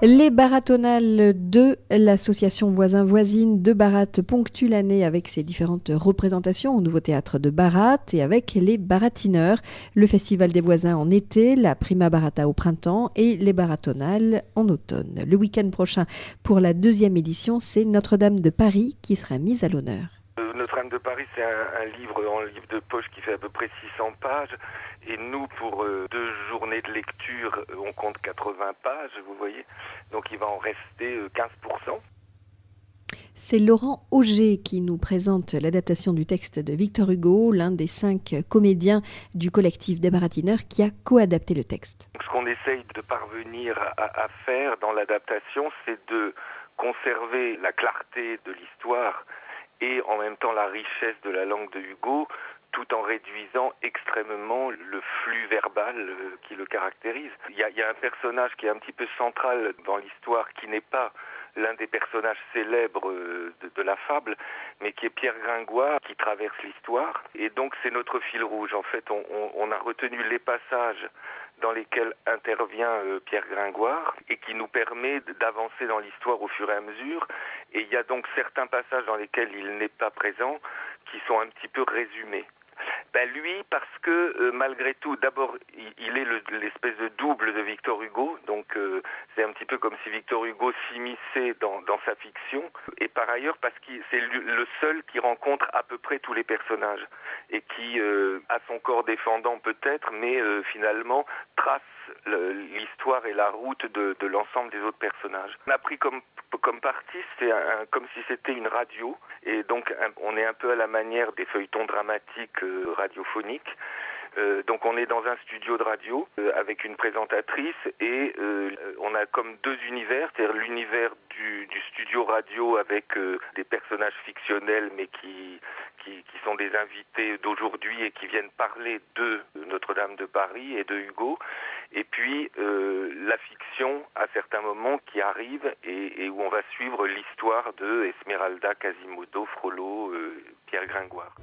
Les Baratonales de l'association Voisins-Voisines de Barat ponctuent l'année avec ses différentes représentations au Nouveau Théâtre de Barat et avec les Baratineurs, le Festival des Voisins en été, la Prima Barata au printemps et les Baratonales en automne. Le week-end prochain, pour la deuxième édition, c'est Notre-Dame de Paris qui sera mise à l'honneur. Notre-Dame de Paris, c'est un livre en livre de poche qui fait à peu près 600 pages. Et nous, pour 2 journées de lecture, on compte 80 pages, vous voyez. Donc il va en rester 15%. C'est Laurent Auger qui nous présente l'adaptation du texte de Victor Hugo, l'un des 5 comédiens du collectif des Baratineurs qui a co-adapté le texte. Ce qu'on essaye de parvenir à faire dans l'adaptation, c'est de conserver la clarté de l'histoire et en même temps la richesse de la langue de Hugo, tout en réduisant extrêmement le flux verbal qui le caractérise. Il y a un personnage qui est un petit peu central dans l'histoire, qui n'est pas l'un des personnages célèbres de la fable, mais qui est Pierre Gringoire, qui traverse l'histoire. Et donc c'est notre fil rouge. En fait, on a retenu les passages dans lesquels intervient Pierre Gringoire et qui nous permet d'avancer dans l'histoire au fur et à mesure. Et il y a donc certains passages dans lesquels il n'est pas présent qui sont un petit peu résumés. Lui, parce que malgré tout, d'abord, il est l'espèce de double de Victor Hugo, donc c'est un petit peu comme si Victor Hugo s'immisçait dans sa fiction, et par ailleurs parce que c'est le seul qui rencontre à peu près tous les personnages, et qui a son corps défendant peut-être, mais finalement trace l'histoire et la route de l'ensemble des autres personnages. On a pris comme partie, c'est comme si c'était une radio, et donc on est un peu à la manière des feuilletons dramatiques radiophoniques. Donc on est dans un studio de radio avec une présentatrice et on a comme 2 univers, c'est-à-dire l'univers du studio radio avec des personnages fictionnels mais qui sont des invités d'aujourd'hui et qui viennent parler de Notre-Dame de Paris et de Hugo. Et puis la fiction à certains moments qui arrive et où on va suivre l'histoire de Esmeralda, Quasimodo, Frollo, Pierre Gringoire.